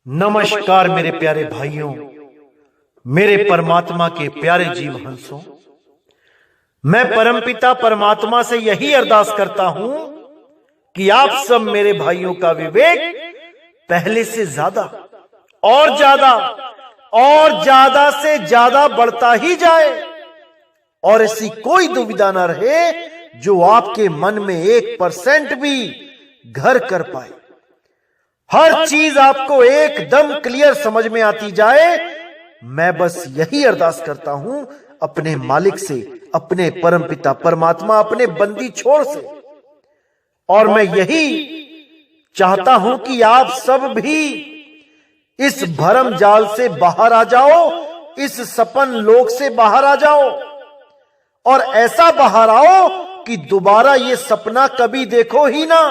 नमस्कार मेरे प्यारे भाइयों, मेरे परमात्मा के प्यारे जीव हंसों। मैं परमपिता परमात्मा से यही अरदास करता हूं कि आप सब मेरे भाइयों का विवेक पहले से ज्यादा और ज्यादा से ज्यादा बढ़ता ही जाए और ऐसी कोई दुविधा ना रहे जो आपके मन में 1% भी घर कर पाए। हर चीज आपको एकदम क्लियर समझ में आती जाए। मैं बस यही अरदास करता हूं अपने मालिक से, अपने परमपिता परमात्मा, अपने बंदी छोड़ से। और मैं यही चाहता हूं कि आप सब भी इस भरम जाल से बाहर आ जाओ, इस सपन लोक से बाहर आ जाओ और ऐसा बाहर आओ कि दोबारा ये सपना कभी देखो ही ना,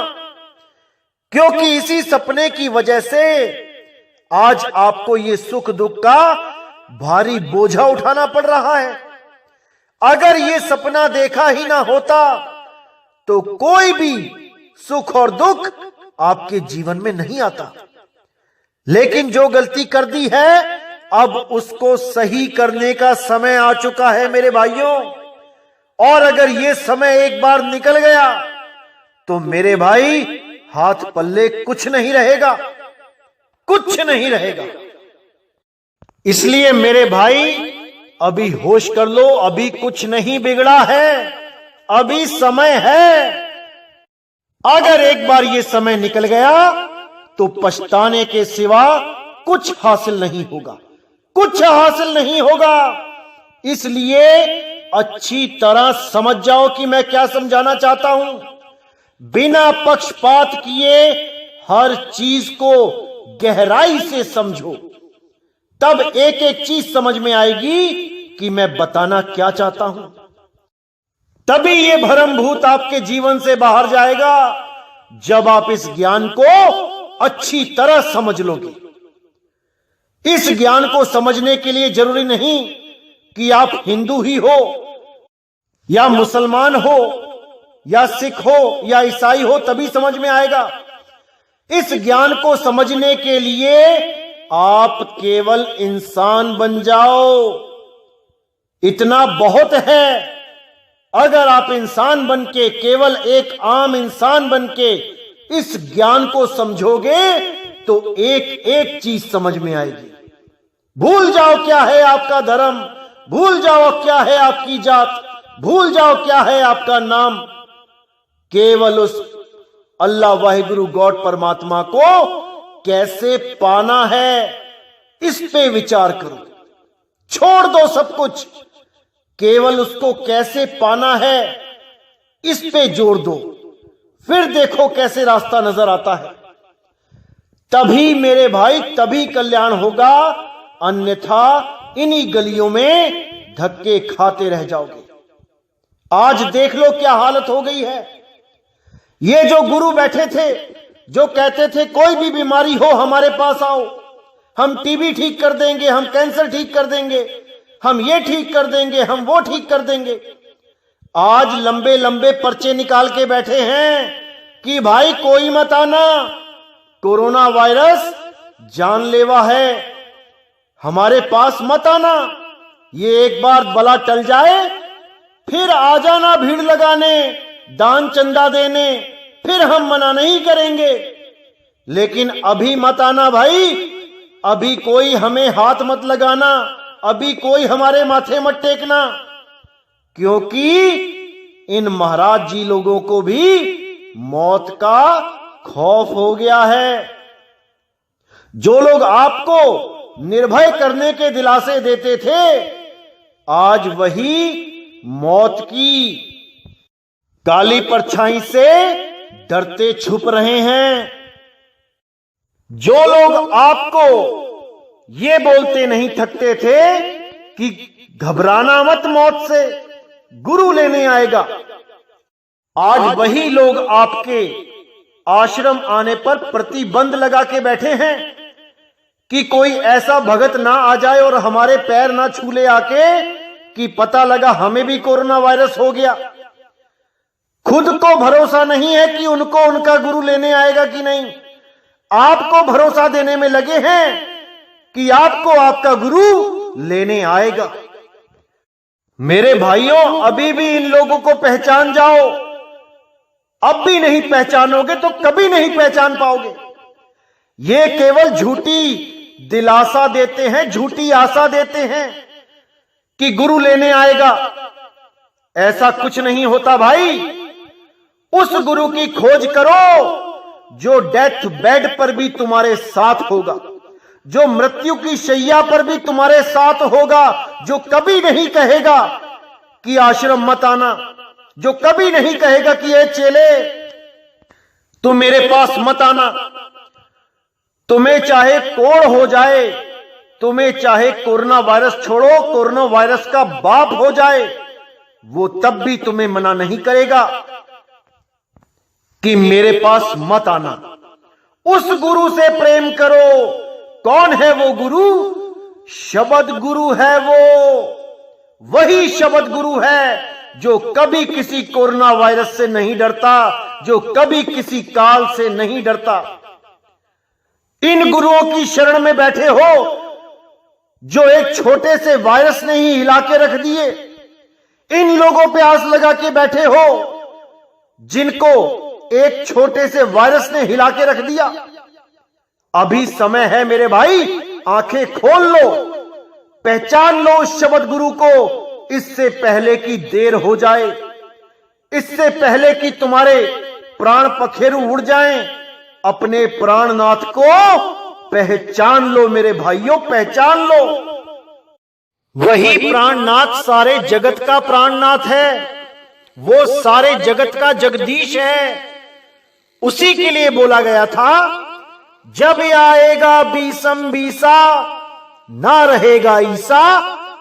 क्योंकि इसी सपने की वजह से आज आपको ये सुख दुख का भारी बोझा उठाना पड़ रहा है। अगर ये सपना देखा ही ना होता तो कोई भी सुख और दुख आपके जीवन में नहीं आता। लेकिन जो गलती कर दी है अब उसको सही करने का समय आ चुका है मेरे भाइयों। और अगर ये समय एक बार निकल गया तो मेरे भाई हाथ पल्ले कुछ नहीं रहेगा, कुछ नहीं रहेगा। इसलिए मेरे भाई अभी होश कर लो, अभी कुछ नहीं बिगड़ा है, अभी समय है। अगर एक बार ये समय निकल गया तो पछताने के सिवा कुछ हासिल नहीं होगा, कुछ हासिल नहीं होगा। इसलिए अच्छी तरह समझ जाओ कि मैं क्या समझाना चाहता हूं। बिना पक्षपात किए हर चीज को गहराई से समझो, तब एक एक चीज समझ में आएगी कि मैं बताना क्या चाहता हूं। तभी ये भ्रम भूत आपके जीवन से बाहर जाएगा जब आप इस ज्ञान को अच्छी तरह समझ लोगे। इस ज्ञान को समझने के लिए जरूरी नहीं कि आप हिंदू ही हो या मुसलमान हो या सिख हो या ईसाई हो तभी समझ में आएगा। इस ज्ञान को समझने के लिए आप केवल इंसान बन जाओ, इतना बहुत है। अगर आप इंसान बन के, केवल एक आम इंसान बन के इस ज्ञान को समझोगे तो एक एक चीज समझ में आएगी। भूल जाओ क्या है आपका धर्म, भूल जाओ क्या है आपकी जात, भूल जाओ क्या है आपका नाम। केवल उस अल्लाह वाहिगुरु गॉड परमात्मा को कैसे पाना है इस पे विचार करो। छोड़ दो सब कुछ, केवल उसको कैसे पाना है इस पे जोर दो, फिर देखो कैसे रास्ता नजर आता है। तभी मेरे भाई, तभी कल्याण होगा, अन्यथा इन्हीं गलियों में धक्के खाते रह जाओगे। आज देख लो क्या हालत हो गई है। ये जो गुरु बैठे थे, जो कहते थे कोई भी बीमारी हो हमारे पास आओ, हम टीबी ठीक कर देंगे, हम कैंसर ठीक कर देंगे, हम ये ठीक कर देंगे, हम वो ठीक कर देंगे, आज लंबे लंबे पर्चे निकाल के बैठे हैं कि भाई कोई मत आना, कोरोना वायरस जानलेवा है, हमारे पास मत आना। ये एक बार बला टल जाए फिर आ जाना भीड़ लगाने, दान चंदा देने, फिर हम मना नहीं करेंगे। लेकिन अभी मत आना भाई, अभी कोई हमें हाथ मत लगाना, अभी कोई हमारे माथे मत टेकना, क्योंकि इन महाराज जी लोगों को भी मौत का खौफ हो गया है। जो लोग आपको निर्भय करने के दिलासे देते थे आज वही मौत की काली परछाई से डरते छुप रहे हैं। जो लोग आपको ये बोलते नहीं थकते थे कि घबराना मत मौत से, गुरु लेने आएगा, आज वही लोग आपके आश्रम आने पर प्रतिबंध लगा के बैठे हैं कि कोई ऐसा भगत ना आ जाए और हमारे पैर ना छू ले आके कि पता लगा हमें भी कोरोना वायरस हो गया। खुद को भरोसा नहीं है कि उनको उनका गुरु लेने आएगा कि नहीं। आपको भरोसा देने में लगे हैं कि आपको आपका गुरु लेने आएगा। मेरे भाइयों, अभी भी इन लोगों को पहचान जाओ। अब भी नहीं पहचानोगे तो कभी नहीं पहचान पाओगे। ये केवल झूठी दिलासा देते हैं, झूठी आशा देते हैं कि गुरु लेने आएगा। ऐसा कुछ नहीं होता भाई। उस गुरु की खोज करो जो डेथ बेड पर भी तुम्हारे साथ होगा, जो मृत्यु की शैया पर भी तुम्हारे साथ होगा, जो कभी नहीं कहेगा कि आश्रम मत आना, जो कभी नहीं कहेगा कि ये चेले तुम मेरे पास मत आना। तुम्हें चाहे कोढ़ हो जाए, तुम्हें चाहे कोरोना वायरस, छोड़ो कोरोना वायरस का बाप हो जाए, वो तब भी तुम्हें मना नहीं करेगा कि मेरे पास मत आना। उस गुरु से प्रेम करो। कौन है वो गुरु? शब्द गुरु है वो। वही शब्द गुरु है जो कभी किसी कोरोना वायरस से नहीं डरता, जो कभी किसी काल से नहीं डरता। इन गुरुओं की शरण में बैठे हो जो एक छोटे से वायरस ने ही हिला के रख दिए। इन लोगों पे आस लगा के बैठे हो जिनको एक छोटे से वायरस ने हिला के रख दिया। अभी समय है मेरे भाई, आंखें खोल लो, पहचान लो उस शब्द गुरु को, इससे पहले कि देर हो जाए, इससे पहले कि तुम्हारे प्राण पखेरु उड़ जाएं। अपने प्राणनाथ को पहचान लो मेरे भाइयों, पहचान लो। वही प्राणनाथ सारे जगत का प्राणनाथ है, वो सारे जगत का जगदीश है। उसी के लिए बोला गया था, जब आएगा बीसम बीसा, ना रहेगा ईसा,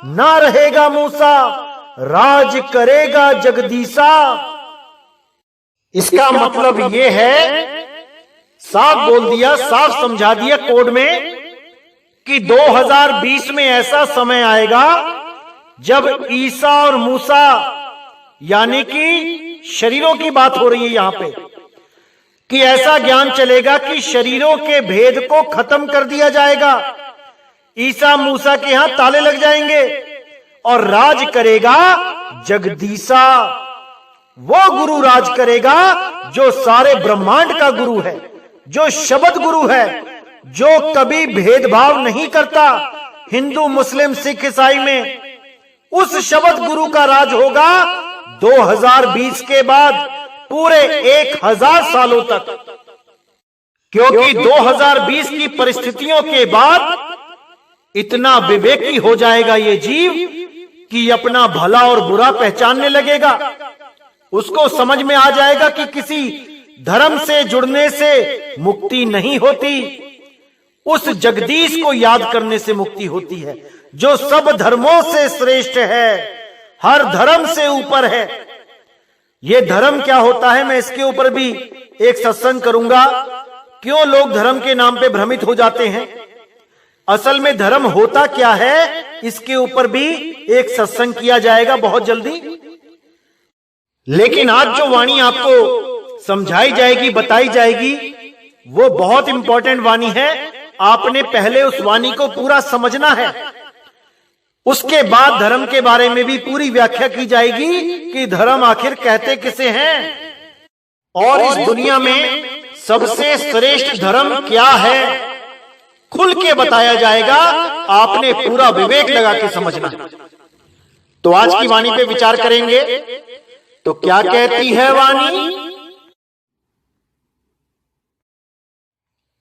ना रहेगा मूसा, राज करेगा जगदीसा। इसका मतलब यह है, साफ बोल दिया, साफ समझा दिया कोड में कि 2020 में ऐसा समय आएगा जब ईसा और मूसा, यानी कि शरीरों की बात हो रही है यहां पे, कि ऐसा ज्ञान चलेगा कि शरीरों के भेद को खत्म कर दिया जाएगा। ईसा मूसा के यहां ताले लग जाएंगे और राज करेगा जगदीसा। वो गुरु राज करेगा जो सारे ब्रह्मांड का गुरु है, जो शब्द गुरु है, जो कभी भेदभाव नहीं करता हिंदू मुस्लिम सिख ईसाई में। उस शब्द गुरु का राज होगा 2020 के बाद पूरे 1000 सालों तक, क्योंकि 2020 की परिस्थितियों के बाद इतना विवेकी हो जाएगा ये जीव कि अपना भला और बुरा पहचानने लगेगा। उसको समझ में आ जाएगा कि किसी धर्म से जुड़ने से मुक्ति नहीं होती, उस जगदीश को याद करने से मुक्ति होती है, जो सब धर्मों से श्रेष्ठ है, हर धर्म से ऊपर है। ये धर्म क्या होता है, मैं इसके ऊपर भी एक सत्संग करूंगा। क्यों लोग धर्म के नाम पे भ्रमित हो जाते हैं, असल में धर्म होता क्या है, इसके ऊपर भी एक सत्संग किया जाएगा बहुत जल्दी। लेकिन आज जो वाणी आपको समझाई जाएगी, बताई जाएगी, वो बहुत इंपॉर्टेंट वाणी है। आपने पहले उस वाणी को पूरा समझना है, उसके बाद धर्म के बारे में भी पूरी व्याख्या की जाएगी कि धर्म आखिर कहते किसे हैं, और इस दुनिया में सबसे श्रेष्ठ धर्म क्या है, खुल के बताया जाएगा। आपने पूरा विवेक लगा के समझना। तो आज की वाणी पे विचार करेंगे। तो क्या कहती है वाणी?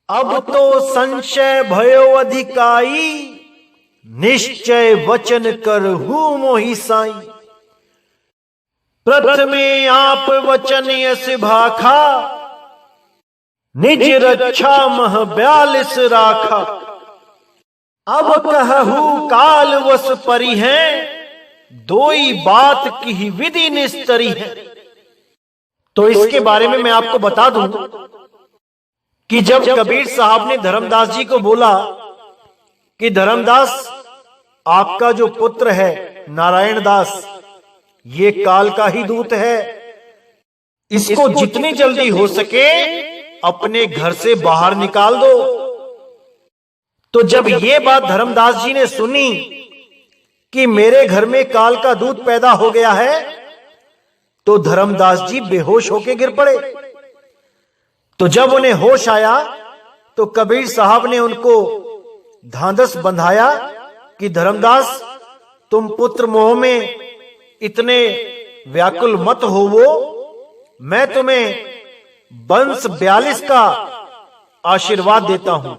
अब तो संशय भयो अधिकाई, निश्चय वचन करहु मोहि साई। प्रथमे आप वचन यस भाखा, निज रक्षा मह 42 राखा। अब कहहु काल वस परी है, दोई बात की विधि निस्तरी है। तो इसके बारे में मैं आपको बता दूं कि जब कबीर साहब ने धर्मदास जी को बोला कि धर्मदास, आपका जो पुत्र है नारायण दास, ये काल का ही दूत है, इसको जितनी जल्दी हो सके अपने घर से बाहर निकाल दो। तो जब ये बात धर्मदास जी ने सुनी कि मेरे घर में काल का दूत पैदा हो गया है, तो धर्मदास जी बेहोश होके गिर पड़े। तो जब उन्हें होश आया तो कबीर साहब ने उनको ढांढस बंधाया कि धर्मदास, तुम पुत्र मोह में इतने व्याकुल मत होवो, मैं तुम्हें वंश 42 का आशीर्वाद देता हूं।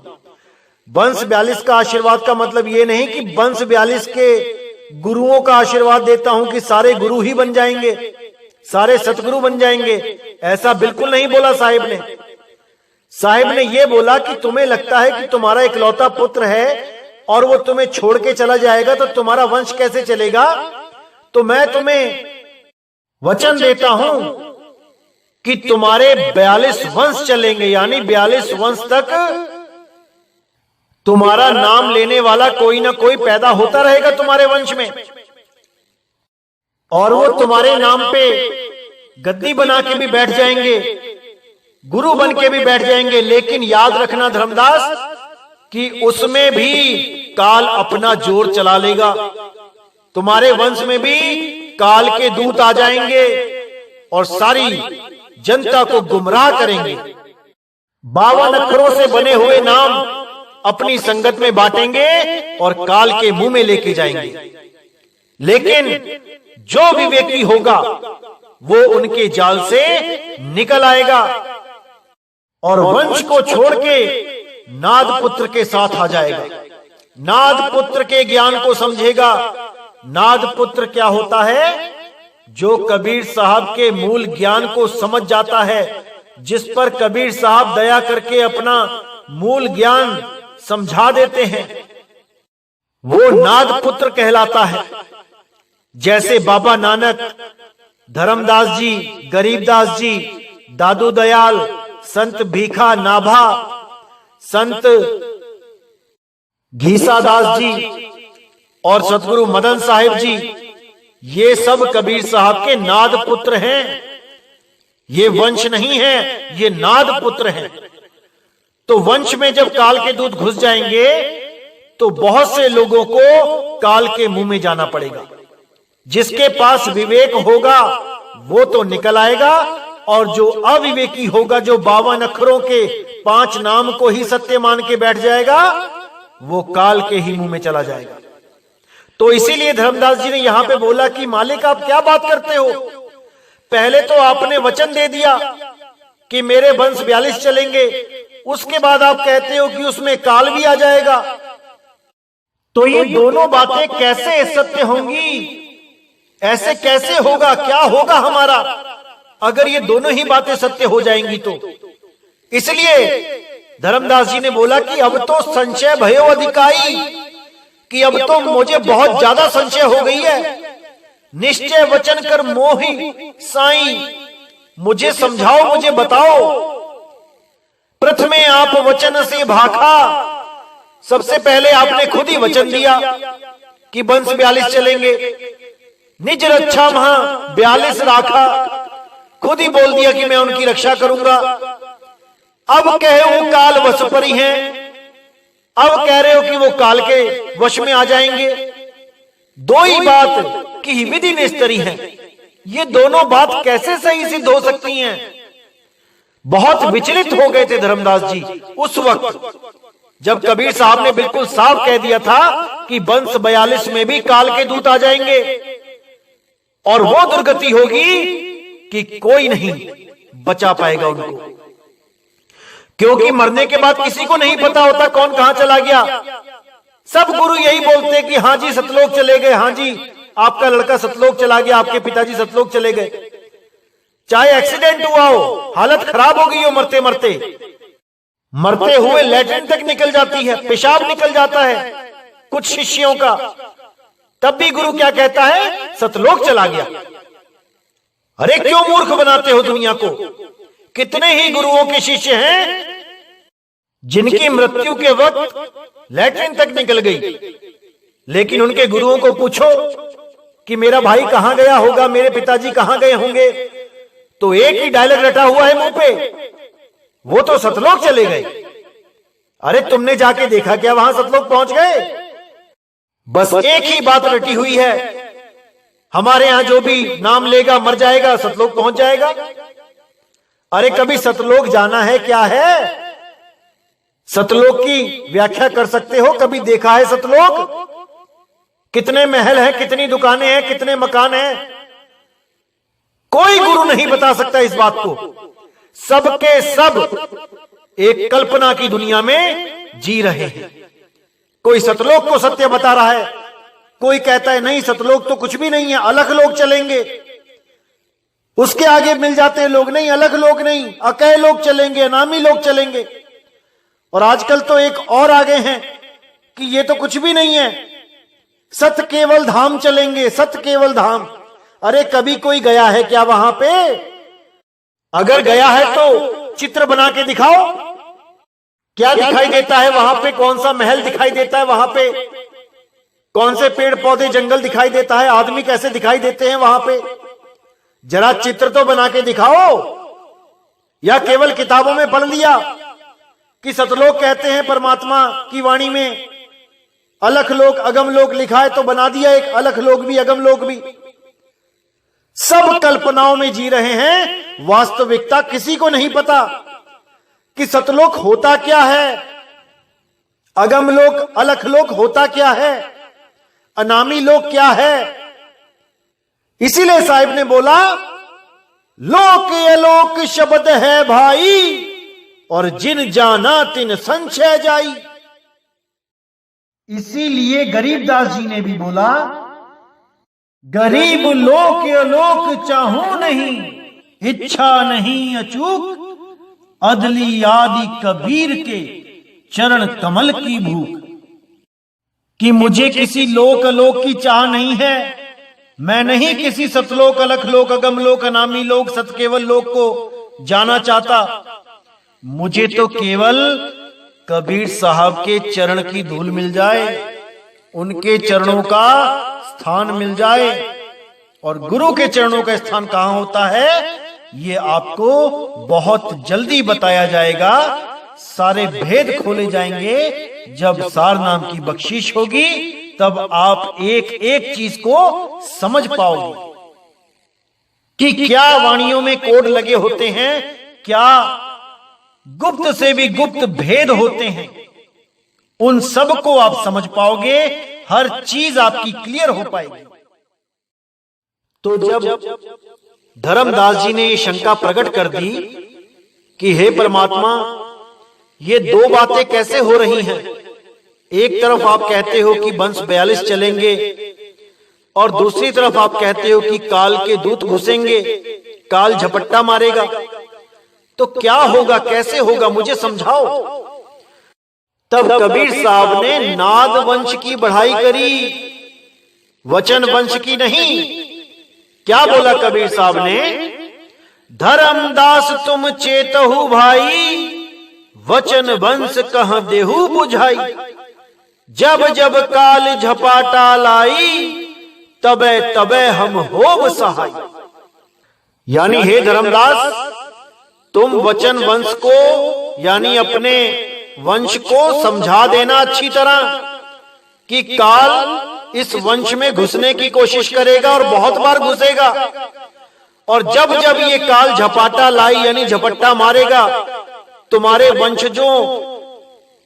वंश 42 का आशीर्वाद का मतलब यह नहीं कि वंश 42 के गुरुओं का आशीर्वाद देता हूं कि सारे गुरु ही बन जाएंगे, सारे सतगुरु बन जाएंगे, ऐसा बिल्कुल नहीं बोला साहिब ने। साहिब ने यह बोला कि तुम्हें लगता है कि तुम्हारा इकलौता पुत्र है और वो तुम्हें छोड़ के चला जाएगा तो तुम्हारा वंश कैसे चलेगा। तो मैं तुम्हें वचन देता हूं कि तुम्हारे 42 वंश चलेंगे, यानी 42 वंश तक तुम्हारा नाम लेने वाला कोई ना कोई पैदा होता रहेगा तुम्हारे वंश में, और वो तुम्हारे नाम पे गद्दी बना के भी बैठ जाएंगे, गुरु बन के भी बैठ जाएंगे। लेकिन याद रखना धर्मदास कि उसमें भी काल अपना जोर चला लेगा। तुम्हारे वंश में भी काल के दूत आ जाएंगे और सारी जनता को गुमराह करेंगे। 52 अक्षरों से बने हुए नाम अपनी संगत में बांटेंगे और काल के मुंह में लेके जाएंगे। लेकिन जो विवेकी होगा वो उनके जाल से निकल आएगा और वंश को छोड़ के नाद पुत्र के साथ आ जाएगा। नाद पुत्र के ज्ञान को समझेगा। नाद पुत्र क्या होता है? जो कबीर साहब के मूल ज्ञान को समझ जाता है, जिस पर कबीर साहब दया करके अपना मूल ज्ञान समझा देते हैं, वो नाद पुत्र कहलाता है। जैसे बाबा नानक, धर्मदास जी, गरीबदास जी, दादू दयाल, संत भीखा नाभा, संत घीसादास जी और सतगुरु मदन साहिब जी, ये सब कबीर साहब के नाद पुत्र हैं। ये वंश नहीं है, ये नाद पुत्र हैं। तो वंश में जब काल के दूत घुस जाएंगे तो बहुत से लोगों को काल के मुंह में जाना पड़ेगा। जिसके पास विवेक होगा वो तो निकल आएगा, और जो अविवेकी होगा, जो 52 अक्षरों के 5 नाम को ही सत्य मान के बैठ जाएगा, वो काल के ही मुंह में चला जाएगा। तो इसीलिए धर्मदास जी ने यहां पे बोला कि मालिक आप क्या बात करते हो? पहले तो आपने वचन दे दिया कि मेरे वंश 42 चलेंगे, उसके बाद आप कहते हो कि उसमें काल भी आ जाएगा। तो ये दोनों बातें कैसे सत्य होंगी? ऐसे कैसे होगा? क्या होगा हमारा अगर ये दोनों ही बातें सत्य हो जाएंगी? तो इसलिए धर्मदास जी ने बोला कि अब तो संशय भयो अधिकाई, कि अब तो मुझे बहुत ज्यादा संशय हो गई है। निश्चय वचन कर मोहि साई, मुझे समझाओ, मुझे बताओ। प्रथमे आप वचन से भाखा, सबसे पहले आपने खुद ही वचन दिया कि वंश 42 चलेंगे। निज रक्षा महा 42 राखा, खुद ही बोल दिया कि मैं उनकी रक्षा करूंगा। अब कहे वो काल वश पर ही हैं, अब कह रहे हो कि वो काल के वश में आ जाएंगे। दो ही बात की विधि निस्तरी है। ये दोनों बात कैसे सही सिद्ध हो सकती हैं? बहुत विचलित हो गए थे धर्मदास जी उस वक्त, जब कबीर साहब ने बिल्कुल साफ कह दिया था कि वंश 42 में भी काल के दूत आ जाएंगे और वो दुर्गति होगी कि कोई नहीं बचा पाएगा उनको। क्योंकि मरने के बाद किसी को नहीं पता होता कौन कहां चला गया। सब गुरु यही बोलते कि हाँ जी सतलोक चले गए, हाँ जी आपका लड़का सतलोक चला गया, आपके पिताजी सतलोक चले गए। चाहे एक्सीडेंट हुआ हो, हालत खराब हो गई हो, मरते मरते मरते हुए लैट्रिन तक निकल जाती है, पेशाब निकल जाता है कुछ शिष्यों का, तब भी गुरु क्या कहता है? सतलोक चला गया। अरे क्यों मूर्ख बनाते हो दुनिया को? कितने ही गुरुओं के शिष्य हैं जिनकी मृत्यु के वक्त लैट्रिन तक निकल गई, लेकिन उनके गुरुओं को पूछो कि मेरा भाई कहां गया होगा, मेरे पिताजी कहां गए होंगे, तो एक ही डायलॉग रटा हुआ है मुंह पे वो तो सतलोक चले गए। अरे तुमने जाके देखा क्या वहां सतलोक पहुंच गए? बस एक ही बात रटी हुई है, हमारे यहां जो भी नाम लेगा मर जाएगा, सतलोक पहुंच जाएगा। अरे कभी सतलोक जाना है क्या है? सतलोक की व्याख्या कर सकते हो? कभी देखा है सतलोक? कितने महल हैं, कितनी दुकानें हैं, कितने मकान हैं? कोई गुरु नहीं बता सकता इस बात को। सबके सब एक कल्पना की दुनिया में जी रहे हैं। कोई सतलोक को सत्य बता रहा है, कोई कहता है नहीं सतलोक तो कुछ भी नहीं है, अलग लोग चलेंगे। उसके आगे मिल जाते हैं लोग, नहीं अलग लोग नहीं, अकय लोग चलेंगे, अनामी लोग चलेंगे। और आजकल तो एक और आगे हैं कि ये तो कुछ भी नहीं है, सत केवल धाम चलेंगे, सत केवल धाम। अरे कभी कोई गया है क्या वहां पे? अगर गया है तो चित्र बना के दिखाओ, क्या दिखाई देता है वहां पे? कौन सा महल दिखाई देता है वहां पे? कौन से पेड़ पौधे जंगल दिखाई देता है? आदमी कैसे दिखाई देते हैं वहां पे? जरा चित्र तो बना के दिखाओ। या केवल किताबों में पढ़ लिया कि सतलोक कहते हैं परमात्मा की वाणी में, अलख लोक अगम लोक लिखा है तो बना दिया एक अलख लोक भी अगम लोक भी। सब कल्पनाओं में जी रहे हैं, वास्तविकता किसी को नहीं पता कि सतलोक होता क्या है, अगम लोक अलख लोक होता क्या है, अनामी लोक क्या है। इसीलिए साहिब ने बोला लोक अलोक शब्द है भाई, और जिन जाना तिन संशय जाई। इसीलिए गरीबदास जी ने भी बोला गरीब लोक अलोक चाहूं नहीं, इच्छा नहीं अचूक, अदली आदि कबीर के चरण कमल की भूख। कि मुझे किसी लोक अलोक की चाह नहीं है, मैं नहीं किसी सतलोक अलख लोक अगम लोक अनामी लोक सत केवल लोक को जाना चाहता। मुझे तो केवल कबीर साहब के चरण की धूल मिल जाए, उनके चरणों का स्थान मिल जाए। और गुरु के चरणों का स्थान कहां होता है ये आपको बहुत जल्दी बताया जाएगा। सारे भेद खोले जाएंगे जब सार नाम की बख्शीश होगी, तब आप एक एक चीज को समझ पाओगे कि क्या वाणियों में कोड लगे होते हैं, क्या गुप्त से भी गुप्त भेद होते हैं। उन सब को आप समझ पाओगे, हर चीज आपकी क्लियर हो पाएगी। तो जब धर्मदास जी ने ये शंका प्रकट कर दी कि हे परमात्मा ये दो बातें कैसे हो रही हैं, एक तरफ आप कहते हो कि वंश 42 चलेंगे और दूसरी तरफ आप कहते हो कि काल के दूत घुसेंगे, काल झपट्टा मारेगा, तो क्या होगा, कैसे होगा, मुझे समझाओ। तब कबीर साहब ने नाद वंश की बढ़ाई करी, वचन वंश की नहीं। क्या बोला कबीर साहब ने? धर्मदास तुम चेतहु भाई, वचन वंश कहां देहु बुझाई। जब जब काल झपाटा लाई, तबे तबे हम होव सहाय। यानी हे धर्मदास तुम वचन वंश को यानी अपने वंश को समझा देना अच्छी तरह कि काल इस वंश में घुसने की कोशिश करेगा और बहुत बार घुसेगा। और जब जब ये काल झपाटा लाई यानी झपट्टा मारेगा, तुम्हारे वंशजों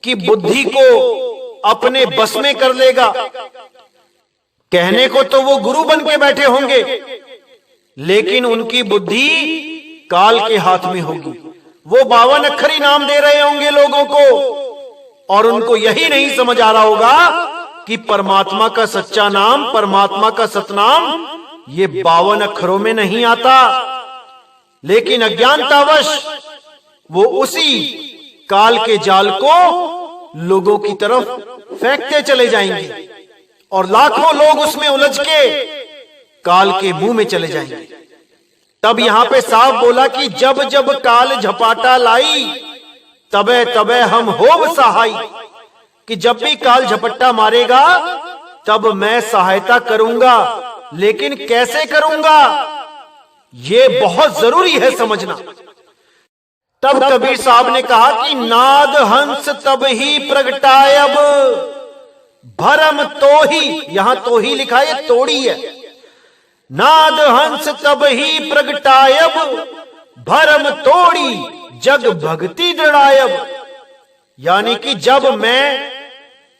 की बुद्धि को अपने बस में कर लेगा। कहने को तो वो गुरु बन के बैठे होंगे, लेकिन उनकी बुद्धि काल के हाथ में होगी। वो 52 अक्षरी नाम दे रहे होंगे लोगों को, और उनको यही नहीं समझ आ रहा होगा कि परमात्मा का सच्चा नाम, परमात्मा का सतनाम ये 52 अक्षरों में नहीं आता। लेकिन अज्ञानतावश वो उसी काल के जाल को लोगों की तरफ फेंकते चले जाएंगे और लाखों लोग उसमें उलझ के काल के मुंह में चले जाएंगे। तब यहां पे साफ बोला कि जब जब काल झपाटा लाई, तबे तबे हम होव सहाय। कि जब भी काल झपट्टा मारेगा तब मैं सहायता करूंगा, लेकिन कैसे करूंगा ये बहुत जरूरी है समझना। तब कबीर साहब ने कहा कि नाद हंस तब ही प्रगटायब, भरम तो ही, यहां तो ही लिखा है, तोड़ी है। नाद हंस तब ही प्रगटायब, भरम तोड़ी जग भक्ति दृढ़ायब। यानी कि जब मैं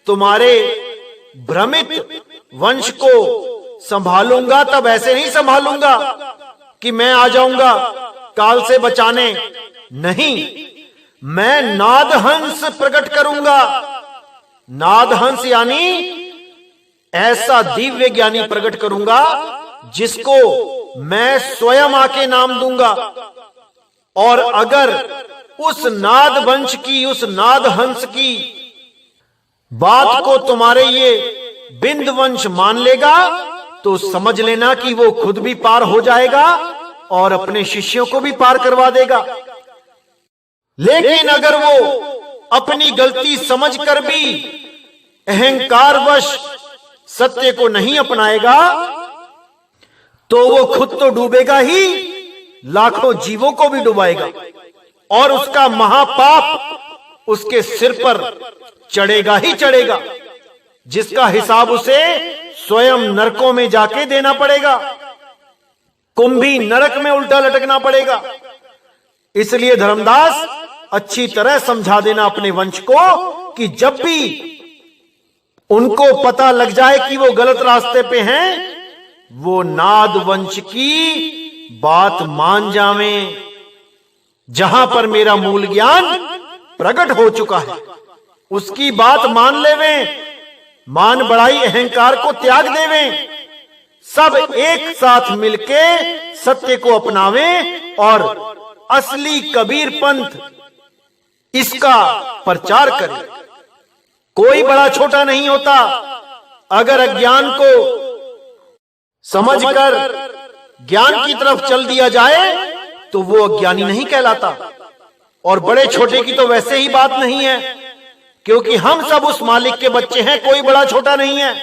तुम्हारे भ्रमित वंश को संभालूंगा तब ऐसे नहीं संभालूंगा कि मैं आ जाऊंगा काल से बचाने, नहीं, मैं नादहंस प्रकट करूंगा। नादहंस यानी ऐसा दिव्य ज्ञानी प्रकट करूंगा जिसको मैं स्वयं आके नाम दूंगा। और अगर उस नाद वंश की, उस नाद हंस की बात को तुम्हारे ये बिंद वंश मान लेगा तो समझ लेना कि वो खुद भी पार हो जाएगा और अपने शिष्यों को भी पार करवा देगा। लेकिन अगर वो अपनी गलती समझकर भी अहंकारवश सत्य को नहीं अपनाएगा तो वो खुद तो डूबेगा ही, लाखों जीवों को भी डुबाएगा और उसका महापाप उसके सिर पर चढ़ेगा ही चढ़ेगा, जिसका हिसाब उसे स्वयं नरकों में जाके देना पड़ेगा, कुंभी नरक में उल्टा लटकना पड़ेगा। इसलिए धर्मदास अच्छी तरह समझा देना अपने वंश को कि जब भी उनको पता लग जाए कि वो गलत रास्ते पे हैं, वो नाद वंश की बात मान जावें। जहां पर मेरा मूल ज्ञान प्रकट हो चुका है उसकी बात मान लेवें, मान बढ़ाई अहंकार को त्याग देवें, सब एक साथ मिलके सत्य को अपनावें और असली कबीर पंथ इसका प्रचार करें। कोई बड़ा छोटा नहीं होता। अगर अज्ञान को समझकर ज्ञान की तरफ चल दिया जाए तो वो अज्ञानी नहीं कहलाता। और बड़े छोटे की तो वैसे ही बात नहीं है, क्योंकि हम सब उस मालिक के बच्चे हैं। कोई बड़ा छोटा नहीं है,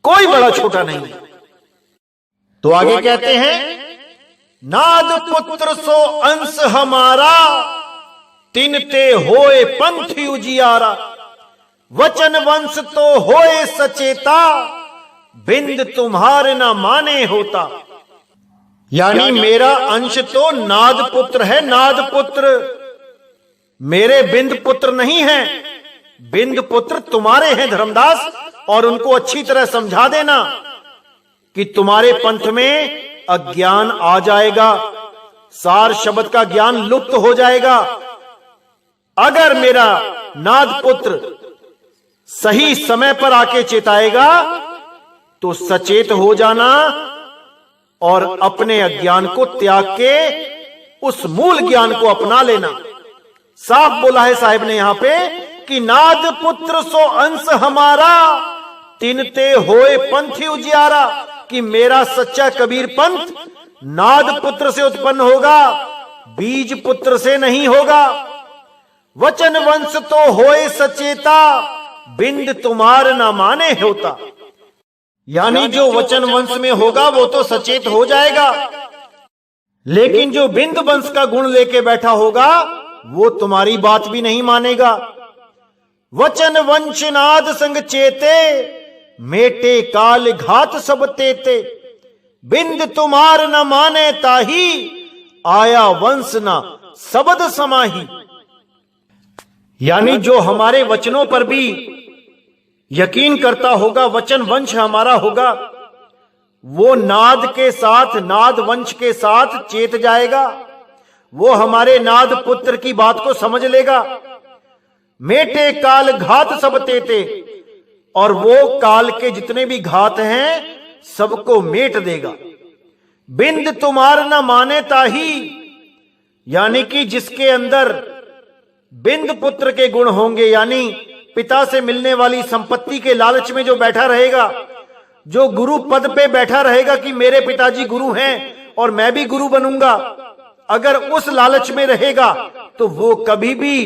कोई बड़ा छोटा नहीं है। तो आगे कहते हैं, नाद पुत्र सो अंश हमारा, तिनते होए पंथ उजियारा, वचन वंश तो होए सचेता, बिंद तुम्हारे ना माने होता। यानी मेरा अंश तो नाद पुत्र है, नाद पुत्र, मेरे बिंद पुत्र नहीं है। बिंद पुत्र तुम्हारे हैं धर्मदास, और उनको अच्छी तरह समझा देना कि तुम्हारे पंथ में अज्ञान आ जाएगा, सार शब्द का ज्ञान लुप्त हो जाएगा। अगर मेरा नाद पुत्र सही समय पर आके चेताएगा तो सचेत हो जाना और अपने अज्ञान को त्याग के उस मूल ज्ञान को अपना लेना। साफ बोला है साहिब ने यहां पे कि नाद पुत्र सो अंश हमारा, तिनते होए पंथ उजियारा, कि मेरा सच्चा कबीर पंथ नाद पुत्र से उत्पन्न होगा, बीज पुत्र से नहीं होगा। वचन वंश तो होए सचेता, बिंद तुम्हार ना माने होता। यानी जो वचन वंश में होगा वो तो सचेत हो जाएगा, लेकिन जो बिंद वंश का गुण लेके बैठा होगा वो तुम्हारी बात भी नहीं मानेगा। वचन वंश नाद संग चेते, मेटे काल घात सब तेते, बिंद तुम्हार न माने ताही, आया वंश ना शब्द समाही। यानी जो हमारे वचनों पर भी यकीन करता होगा, वचन वंश हमारा होगा, वो नाद के साथ, नाद वंश के साथ चेत जाएगा, वो हमारे नाद पुत्र की बात को समझ लेगा। मेटे काल घात सब तेते, और वो काल के जितने भी घात हैं सबको मेट देगा। बिंद तुम्हार न माने ताही, यानी कि जिसके अंदर बिंद पुत्र के गुण होंगे, यानी पिता से मिलने वाली संपत्ति के लालच में जो बैठा रहेगा, जो गुरु पद पे बैठा रहेगा कि मेरे पिताजी गुरु हैं और मैं भी गुरु बनूंगा, अगर उस लालच में रहेगा तो वो कभी भी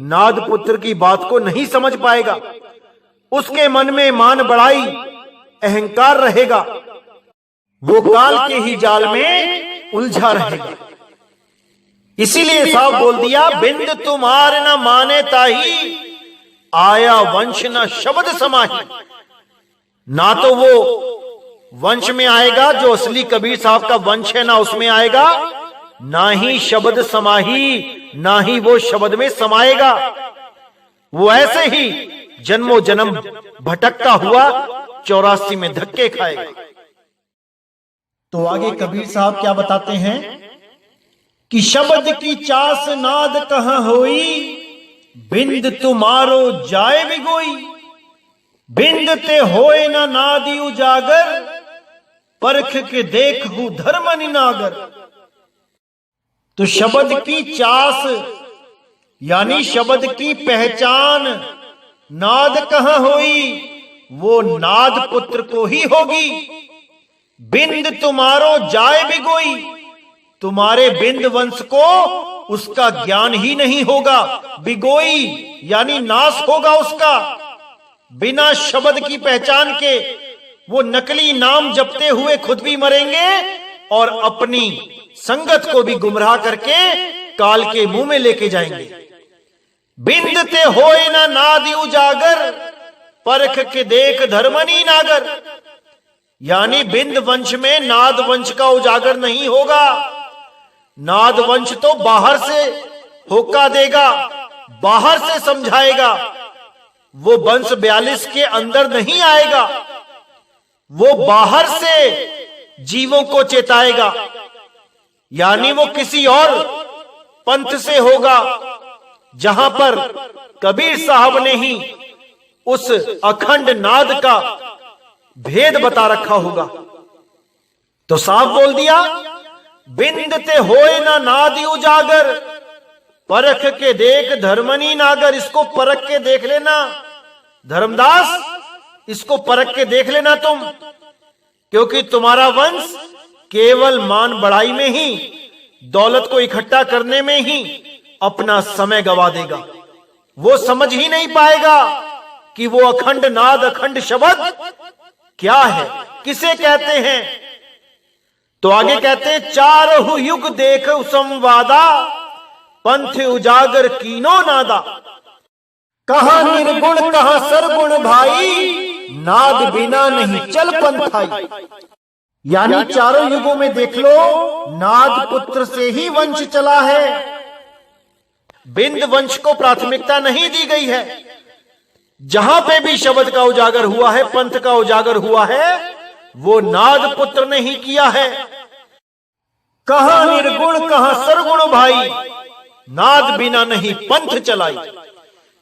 नाद पुत्र की बात को नहीं समझ पाएगा। उसके मन में मान बढ़ाई अहंकार रहेगा, वो काल के ही जाल में उलझा रहेगा। इसीलिए साफ बोल दिया, बिंद तुम्हार न माने ताही, आया वंश न शब्द समाही। ना तो वो वंश में आएगा जो असली कबीर साहब का वंश है, ना उसमें आएगा, ना ही शब्द समाही, ना ही वो शब्द में समाएगा। वो ऐसे ही जन्मों जन्म भटकता हुआ 84 में धक्के खाएगा। तो आगे कबीर साहब क्या बताते हैं कि शब्द की चास नाद कहां होई, बिंद तुम्हारो जाए बिगोई। बिंद ते होए ना नादी उजागर, परख के देखू धर्म निनागर। तो शब्द की चास यानी शब्द की पहचान नाद कहां होई, वो नाद पुत्र को ही होगी। बिंद तुम्हारो जाए बिगोई, तुम्हारे बिंद वंश को उसका ज्ञान ही नहीं होगा। बिगोई यानी नाश होगा उसका। बिना शब्द की पहचान के वो नकली नाम जपते हुए खुद भी मरेंगे और अपनी संगत को भी गुमराह करके काल के मुंह में लेके जाएंगे। बिंद ते होए ना नादि उजागर, परख के देख धर्मनी नागर। यानी बिंद वंश में नाद वंश का उजागर नहीं होगा। नाद वंश तो बाहर से होका देगा, बाहर से समझाएगा। वो वंश 42 के अंदर नहीं आएगा, वो बाहर से जीवों को चेताएगा। यानी वो किसी और पंथ से होगा, जहां पर कबीर साहब ने ही उस अखंड नाद का भेद बता रखा होगा। तो साफ बोल दिया, बिंद ते होए ना नादि उजागर, परख के देख धर्मनी नागर। इसको परख के देख लेना धर्मदास, इसको परख के देख लेना तुम, क्योंकि तुम्हारा वंश केवल मान बढ़ाई में ही, दौलत को इकट्ठा करने में ही अपना समय गवा देगा। वो समझ ही नहीं पाएगा कि वो अखंड नाद, अखंड शब्द क्या है, किसे कहते हैं। तो आगे कहते हैं, चारहु युग देख संवादा, पंथ उजागर कीनो नादा। कहां निर्गुण कहां सरगुण भाई, नाद बिना नहीं चल पंथाई। यानी चारों युगों में देख लो, नाद पुत्र से ही वंश चला है। बिंद वंश को प्राथमिकता नहीं दी गई है। जहां पे भी शब्द का उजागर हुआ है, पंथ का उजागर हुआ है, वो नाद पुत्र ने ही किया है। कहां निर्गुण कहां सरगुण भाई, नाद बिना नहीं पंथ चलाई।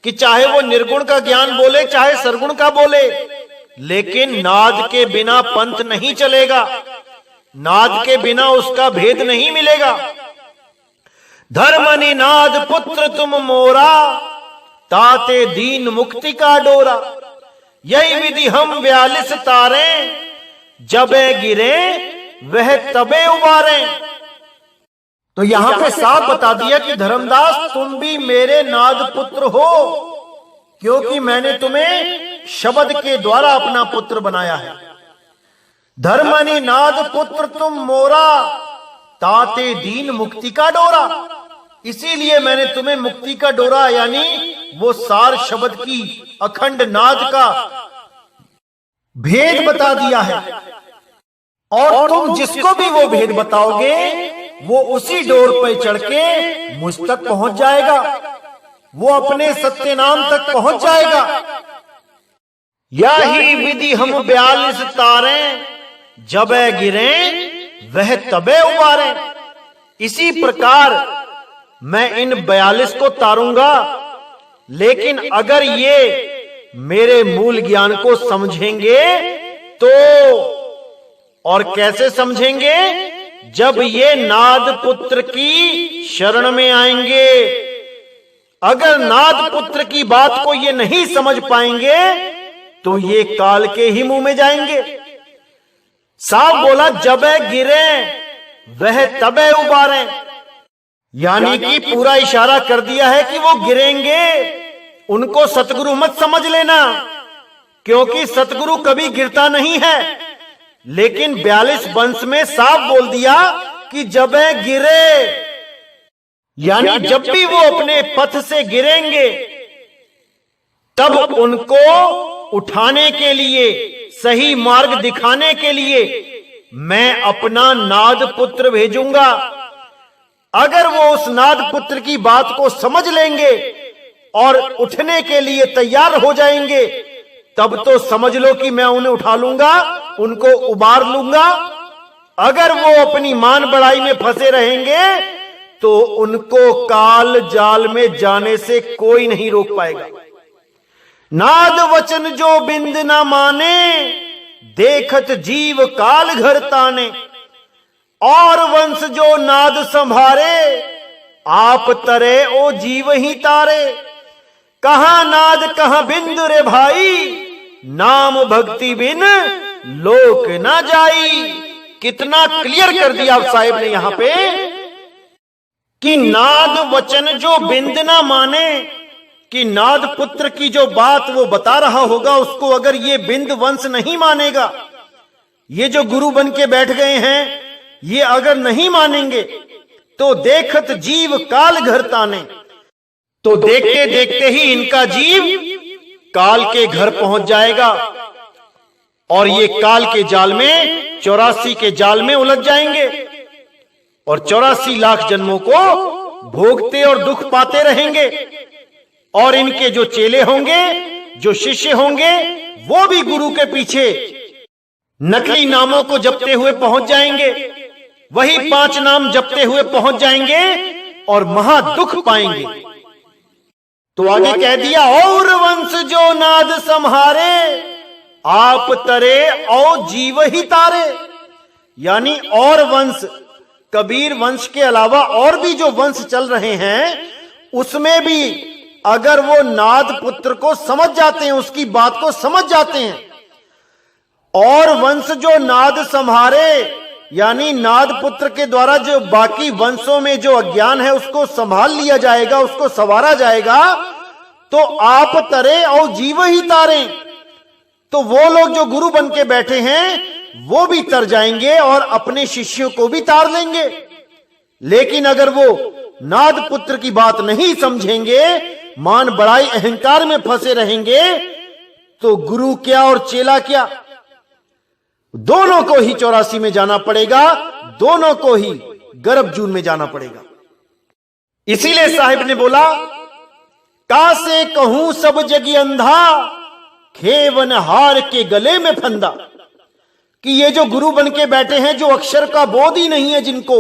कि चाहे वो निर्गुण का ज्ञान बोले, चाहे सरगुण का बोले, लेकिन नाद के बिना पंथ नहीं चलेगा। नाद के बिना उसका भेद नहीं मिलेगा। धर्मनि नाद पुत्र तुम मोरा, ताते दीन मुक्ति का डोरा। यही विधि हम 42 तारे, जबे गिरे वह तबे उबारे। तो यहां पे साफ बता दिया कि धर्मदास तुम भी मेरे नाद पुत्र हो, क्योंकि मैंने तुम्हें शब्द के द्वारा अपना पुत्र बनाया है। धर्मनि नाद पुत्र तुम मोरा, ताते दीन मुक्ति का डोरा। इसीलिए मैंने तुम्हें मुक्ति का डोरा यानी वो सार शब्द की अखंड नाद का भेद बता दिया है। और तुम जिसको भी वो भेद बताओगे, वो उसी डोर पर चढ़ के मुझ तक पहुंच जाएगा, वो अपने सत्य नाम तक पहुंच जाएगा। यही विधि हम 42 तारे, जबे गिरे वह तबे उबारे। इसी प्रकार मैं इन 42 को तारूंगा, लेकिन अगर ये मेरे मूल ज्ञान को समझेंगे तो, और कैसे समझेंगे, जब ये नाद पुत्र की शरण में आएंगे। अगर नाद पुत्र की बात को ये नहीं समझ पाएंगे तो ये काल के ही मुंह में जाएंगे। साफ बोला, जबे गिरे वह तबे उबारे। यानी कि पूरा इशारा कर दिया है कि वो गिरेंगे। उनको सतगुरु मत समझ लेना, क्योंकि सतगुरु कभी गिरता नहीं है। लेकिन 42 वंश में साफ बोल दिया कि जबे गिरे, यानी जब भी वो अपने पथ से गिरेंगे तब उनको उठाने के लिए, सही मार्ग दिखाने के लिए मैं अपना नाद पुत्र भेजूंगा। अगर वो उस नाद पुत्र की बात को समझ लेंगे और उठने के लिए तैयार हो जाएंगे, तब तो समझ लो कि मैं उन्हें उठा लूंगा, उनको उबार लूंगा। अगर वो अपनी मान बढ़ाई में फंसे रहेंगे तो उनको काल जाल में जाने से कोई नहीं रोक पाएगा। नाद वचन जो बिंद ना माने, देखत जीव काल घर ताने। और वंश जो नाद संभारे, आप तरे ओ जीव ही तारे। कहां नाद कहां बिंद रे भाई, नाम भक्ति बिन लोक ना जाई। कितना क्लियर कर दिया आप साहिब ने यहां पे कि नाद वचन जो बिंद ना माने, कि नाद पुत्र की जो बात वो बता रहा होगा उसको अगर ये बिंद वंश नहीं मानेगा, ये जो गुरु बन के बैठ गए हैं ये अगर नहीं मानेंगे तो देखत जीव काल घर ताने, तो देखते देखते ही इनका जीव काल के घर पहुंच जाएगा और ये काल के जाल में, 84 के जाल में उलझ जाएंगे और 84 लाख जन्मों को भोगते और दुख पाते रहेंगे। और इनके जो चेले होंगे, जो शिष्य होंगे, वो भी गुरु के पीछे नकली नामों को जपते हुए पहुंच जाएंगे, वही 5 नाम जपते हुए पहुंच जाएंगे और महा दुख पाएंगे। तो आगे कह दिया, और वंश जो नाद संहारे, आप तरे औ जीव ही तारे। यानी और वंश, कबीर वंश के अलावा और भी जो वंश चल रहे हैं उसमें भी अगर वो नाद पुत्र को समझ जाते हैं, उसकी बात को समझ जाते हैं, और वंश जो नाद संभारे, यानी नाद पुत्र के द्वारा जो बाकी वंशों में जो अज्ञान है उसको संभाल लिया जाएगा, उसको संवारा जाएगा, तो आप तरे और जीव ही तारे। तो वो लोग जो गुरु बन के बैठे हैं वो भी तर जाएंगे और अपने शिष्यों को भी तार लेंगे। लेकिन अगर वो नाद पुत्र की बात नहीं समझेंगे, मान बड़ाई अहंकार में फंसे रहेंगे, तो गुरु क्या और चेला क्या, दोनों को ही 84 में जाना पड़ेगा, दोनों को ही गर्भ जून में जाना पड़ेगा। इसीलिए साहिब ने बोला, कासे कहूं सब जगी अंधा, खेवन हार के गले में फंदा। कि ये जो गुरु बन के बैठे हैं, जो अक्षर का बोध ही नहीं है जिनको,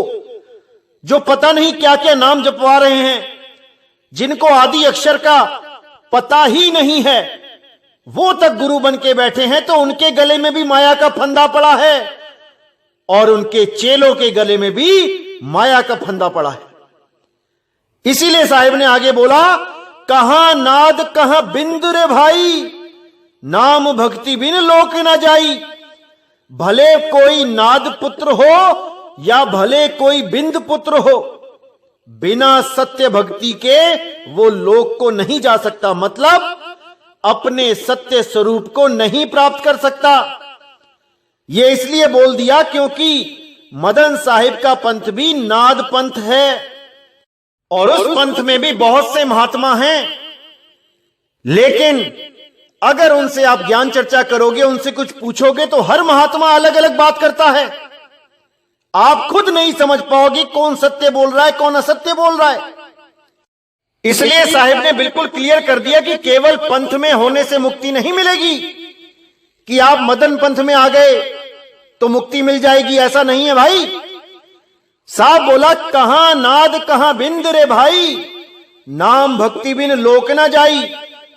जो पता नहीं क्या क्या नाम जपवा रहे हैं, जिनको आदि अक्षर का पता ही नहीं है, वो तक गुरु बन के बैठे हैं, तो उनके गले में भी माया का फंदा पड़ा है और उनके चेलों के गले में भी माया का फंदा पड़ा है। इसीलिए साहिब ने आगे बोला, कहां नाद कहां बिंद रे भाई, नाम भक्ति बिन लोक न जाई। भले कोई नाद पुत्र हो या भले कोई बिंद पुत्र हो, बिना सत्य भक्ति के वो लोक को नहीं जा सकता, मतलब अपने सत्य स्वरूप को नहीं प्राप्त कर सकता। ये इसलिए बोल दिया क्योंकि मदन साहिब का पंथ भी नाद पंथ है और उस पंथ में भी बहुत से महात्मा हैं, लेकिन अगर उनसे आप ज्ञान चर्चा करोगे, उनसे कुछ पूछोगे, तो हर महात्मा अलग अलग बात करता है। आप खुद नहीं समझ पाओगे कौन सत्य बोल रहा है, कौन असत्य बोल रहा है। इसलिए साहिब ने बिल्कुल क्लियर कर दिया कि केवल पंथ में होने से मुक्ति नहीं मिलेगी, कि आप मदन पंथ में आ गए तो मुक्ति मिल जाएगी, ऐसा नहीं है भाई। साहब बोला, कहां नाद कहां बिंद रे भाई, नाम भक्ति बिन लोक ना जाई।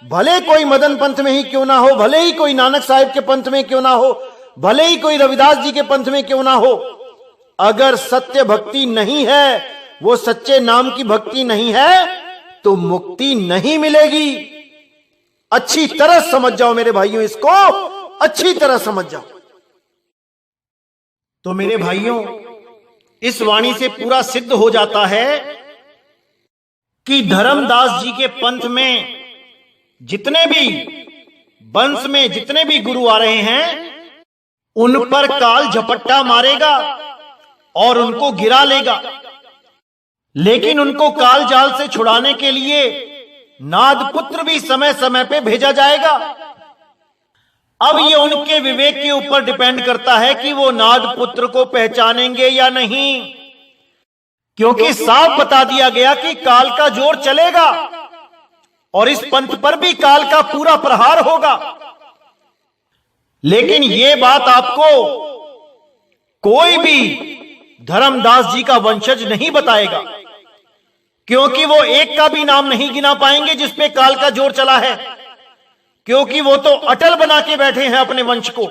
भले कोई मदन पंथ में ही क्यों ना हो, भले ही कोई नानक साहिब के पंथ में क्यों ना हो, भले ही कोई रविदास जी के पंथ में क्यों ना हो, अगर सत्य भक्ति नहीं है, वो सच्चे नाम की भक्ति नहीं है, तो मुक्ति नहीं मिलेगी। अच्छी तरह समझ जाओ मेरे भाइयों, इसको अच्छी तरह समझ जाओ। तो मेरे भाइयों, इस वाणी से पूरा सिद्ध हो जाता है कि धर्मदास जी के पंथ में जितने भी वंश में जितने भी गुरु आ रहे हैं, उन पर काल झपट्टा मारेगा और उनको गिरा लेगा। लेकिन उनको काल जाल से छुड़ाने के लिए नाद पुत्र भी समय समय पे भेजा जाएगा। अब ये उनके विवेक के ऊपर डिपेंड करता है कि वो नाद पुत्र को पहचानेंगे या नहीं, क्योंकि साफ बता दिया गया कि काल का जोर चलेगा और इस पंथ पर भी काल का पूरा प्रहार होगा। लेकिन ये बात आपको कोई भी धर्मदास जी का वंशज नहीं बताएगा, क्योंकि वो एक का भी नाम नहीं गिना पाएंगे जिसपे काल का जोर चला है, क्योंकि वो तो अटल बना के बैठे हैं अपने वंश को।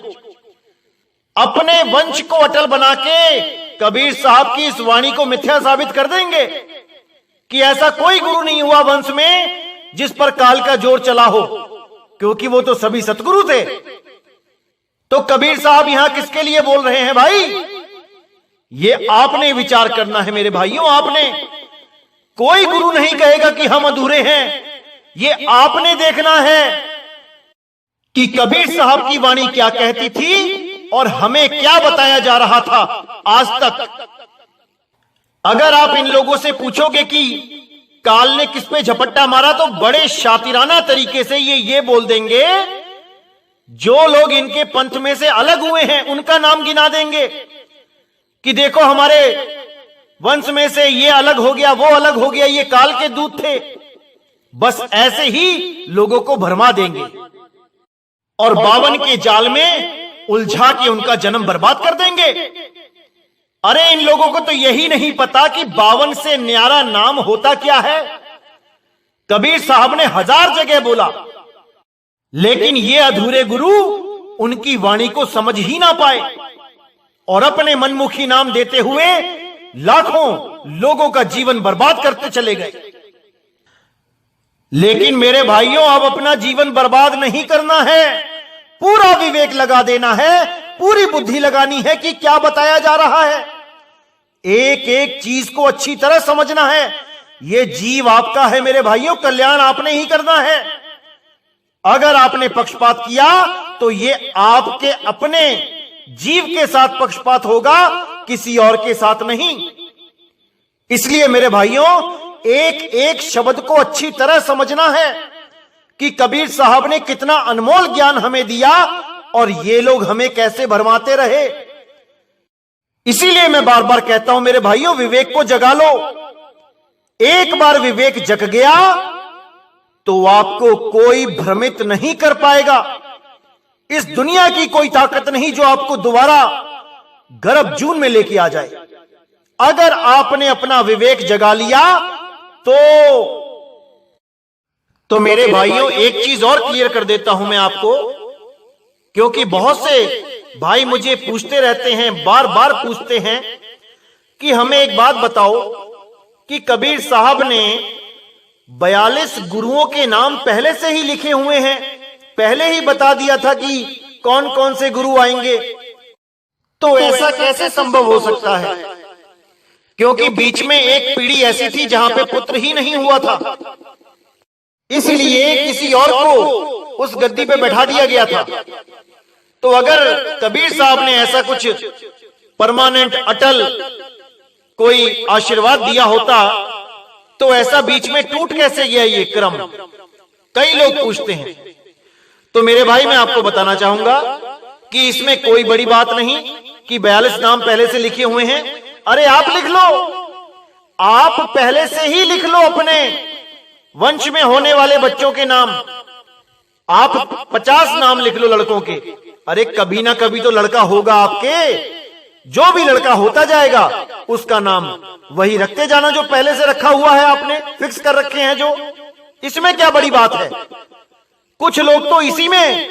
अपने वंश को अटल बना के कबीर साहब की इस वाणी को मिथ्या साबित कर देंगे कि ऐसा कोई गुरु नहीं हुआ वंश में जिस पर काल का जोर चला हो, क्योंकि वो तो सभी सतगुरु थे। तो कबीर साहब यहां किसके लिए बोल रहे हैं भाई? ये आपने विचार करना है मेरे भाइयों। आपने, कोई गुरु नहीं कहेगा कि हम अधूरे हैं। ये आपने देखना है कि कबीर साहब की वाणी क्या कहती थी और हमें क्या बताया जा रहा था आज तक। अगर आप इन लोगों से पूछोगे कि काल ने किस पे झपट्टा मारा, तो बड़े शातिराना तरीके से ये बोल देंगे, जो लोग इनके पंथ में से अलग हुए हैं उनका नाम गिना देंगे कि देखो हमारे वंश में से ये अलग हो गया, वो अलग हो गया, ये काल के दूत थे। बस ऐसे ही लोगों को भरमा देंगे और बावन के जाल में उलझा के उनका जन्म बर्बाद कर देंगे। अरे इन लोगों को तो यही नहीं पता कि 52 से न्यारा नाम होता क्या है। कबीर साहब ने 1000 जगह बोला, लेकिन ये अधूरे गुरु उनकी वाणी को समझ ही ना पाए और अपने मनमुखी नाम देते हुए लाखों लोगों का जीवन बर्बाद करते चले गए। लेकिन मेरे भाइयों, अब अपना जीवन बर्बाद नहीं करना है, पूरा विवेक लगा देना है, पूरी बुद्धि लगानी है कि क्या बताया जा रहा है। एक एक चीज को अच्छी तरह समझना है। यह जीव आपका है मेरे भाइयों, कल्याण आपने ही करना है। अगर आपने पक्षपात किया तो ये आपके अपने जीव के साथ पक्षपात होगा, किसी और के साथ नहीं। इसलिए मेरे भाइयों, एक एक शब्द को अच्छी तरह समझना है कि कबीर साहब ने कितना अनमोल ज्ञान हमें दिया और ये लोग हमें कैसे भरमाते रहे। इसीलिए मैं बार बार कहता हूं मेरे भाइयों, विवेक को जगा लो। एक बार विवेक जग गया तो आपको कोई भ्रमित नहीं कर पाएगा। इस दुनिया की कोई ताकत नहीं जो आपको दोबारा गर्भ जून में लेके आ जाए। अगर आपने अपना विवेक जगा लिया तो मेरे भाइयों, एक चीज और क्लियर कर देता हूं मैं आपको, क्योंकि बहुत से भाई मुझे पूछते रहते हैं, बार बार पूछते हैं कि हमें एक बात बताओ कि कबीर साहब ने 42 गुरुओं के नाम पहले से ही लिखे हुए हैं, पहले ही बता दिया था कि कौन कौन से गुरु आएंगे, तो ऐसा कैसे संभव हो सकता है? क्योंकि बीच में एक पीढ़ी ऐसी थी जहां पे पुत्र ही नहीं हुआ था, इसलिए किसी और को उस गद्दी पे बैठा दिया गया था। तो अगर कबीर साहब ने ऐसा कुछ परमानेंट अटल कोई आशीर्वाद दिया होता तो ऐसा बीच में टूट कैसे गया ये क्रम, कई लोग पूछते हैं। तो मेरे भाई, मैं आपको बताना चाहूंगा कि इसमें कोई बड़ी बात नहीं कि 42 नाम पहले से लिखे हुए हैं। अरे आप लिख लो, आप पहले से ही लिख लो अपने वंश में होने वाले बच्चों के नाम। आप 50 नाम लिख लो लड़कों के। अरे कभी ना कभी तो लड़का होगा आपके, जो भी लड़का होता जाएगा उसका नाम वही रखते जाना जो पहले से रखा हुआ है, आपने फिक्स कर रखे हैं जो। इसमें क्या बड़ी बात है? कुछ लोग तो इसी में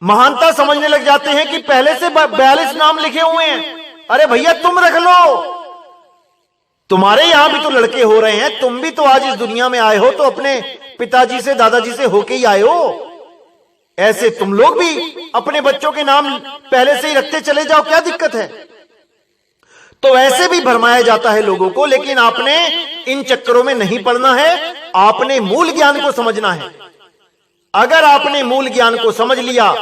महानता समझने लग जाते हैं कि पहले से 42 नाम लिखे हुए हैं। अरे भैया, तुम रख लो, तुम्हारे यहां भी तो लड़के हो रहे हैं, तुम भी तो आज इस दुनिया में आए हो तो अपने पिताजी से दादाजी से होके ही आए हो। ऐसे तुम लोग भी अपने बच्चों के नाम पहले से ही रखते चले जाओ, क्या दिक्कत है? तो ऐसे भी भरमाया जाता है लोगों को, लेकिन आपने इन चक्करों में नहीं पड़ना है, आपने मूल ज्ञान को समझना है। अगर आपने मूल ज्ञान को समझ लिया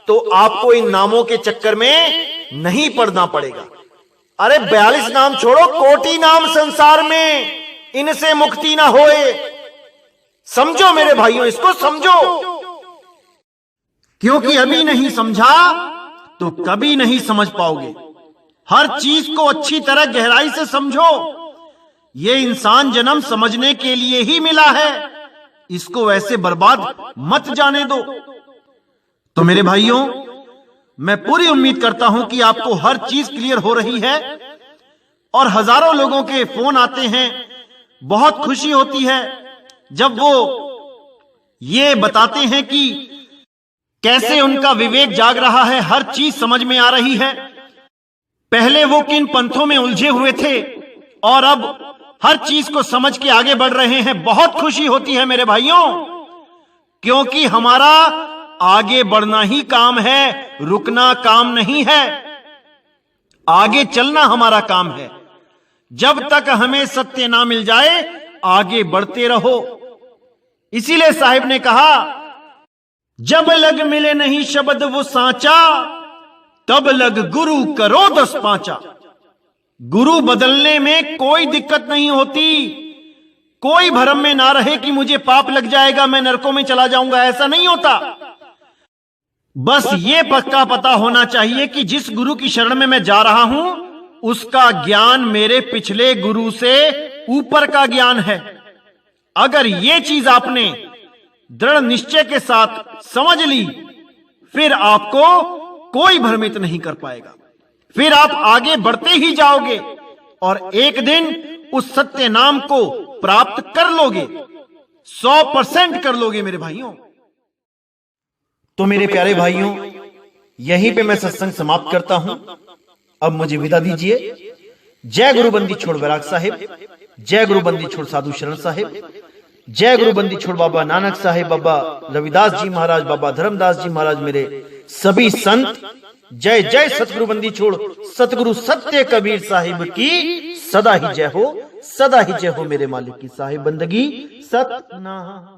तो आपको इन नामों के चक्कर में नहीं पड़ना पड़ेगा। अरे 42 नाम छोड़ो, कोटि नाम संसार में, इनसे मुक्ति ना होए। समझो मेरे भाइयों, इसको समझो, क्योंकि अभी नहीं समझा तो कभी नहीं समझ पाओगे। हर चीज को अच्छी तरह गहराई से समझो। ये इंसान जन्म समझने के लिए ही मिला है, इसको वैसे बर्बाद मत जाने दो। तो मेरे भाइयों, मैं पूरी उम्मीद करता हूं कि आपको हर चीज क्लियर हो रही है और हजारों लोगों के फोन आते हैं। बहुत खुशी होती है जब वो ये बताते हैं कि कैसे उनका विवेक जाग रहा है, हर चीज समझ में आ रही है। पहले वो किन पंथों में उलझे हुए थे और अब हर चीज को समझ के आगे बढ़ रहे हैं। बहुत खुशी होती है मेरे भाइयों, क्योंकि हमारा आगे बढ़ना ही काम है, रुकना काम नहीं है। आगे चलना हमारा काम है। जब तक हमें सत्य ना मिल जाए, आगे बढ़ते रहो। इसीलिए साहिब ने कहा, जब लग मिले नहीं शब्द वो सांचा, तब लग गुरु करो 10 पांचा। गुरु बदलने में कोई दिक्कत नहीं होती। कोई भ्रम में ना रहे कि मुझे पाप लग जाएगा, मैं नरकों में चला जाऊंगा, ऐसा नहीं होता। बस ये पक्का पता होना चाहिए कि जिस गुरु की शरण में मैं जा रहा हूं, उसका ज्ञान मेरे पिछले गुरु से ऊपर का ज्ञान है। अगर ये चीज आपने दृढ़ निश्चय के साथ समझ ली, फिर आपको कोई भ्रमित नहीं कर पाएगा। फिर आप आगे बढ़ते ही जाओगे और एक दिन उस सत्य नाम को प्राप्त कर लोगे, 100% कर लोगे मेरे भाइयों। तो मेरे प्यारे भाइयों, यहीं पे मैं सत्संग समाप्त करता हूं। अब मुझे विदा दीजिए। जय गुरु बंदी छोड़ वैराग साहिब, जय गुरु बंदी छोड़ साधु शरण साहिब, जय गुरु बंदी छोड़ बाबा नानक साहिब, बाबा रविदास जी महाराज, बाबा धर्मदास जी महाराज, मेरे सभी संत। जय जय सतगुरु बंदी छोड़ सतगुरु सत्य कबीर साहिब की सदा ही जय हो, सदा ही जय हो। मेरे मालिक की साहिब बंदगी सतनाम।